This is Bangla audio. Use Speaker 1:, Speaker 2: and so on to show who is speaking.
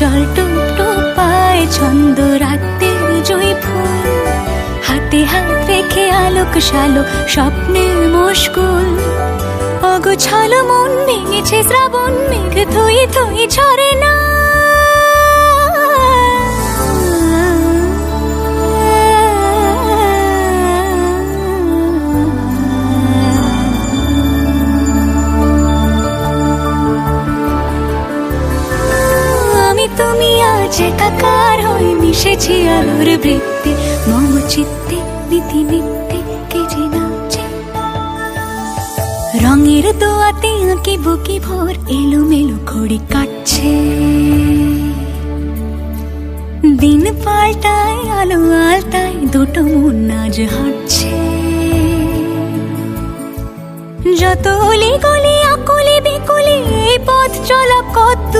Speaker 1: জল টুপ টুপ পায় ছন্দ রাতের জয় ফুল, হাতে হাত রেখে আলোক শালো স্বপ্নে মুশকুল। অগোছালো মন ভেঙেছে শ্রাবণ মেঘ থই থই ঝরে না। আমি তুমি আজ একাকার হয়ে মিশেছি আলোর বৃত্তে, মম চিত্তে নীতি নিত্যে কে যে নাচে। রঙের দোয়াতে আঁকি বুকি ভোর এলোমেলো ঘড়ি কাটছে। দিন পাল্টায় আলো আলতায় দুটো মন আজ হাঁটছে। যত অলি গলি আকুলি বিকুলি এই পথ চলা কত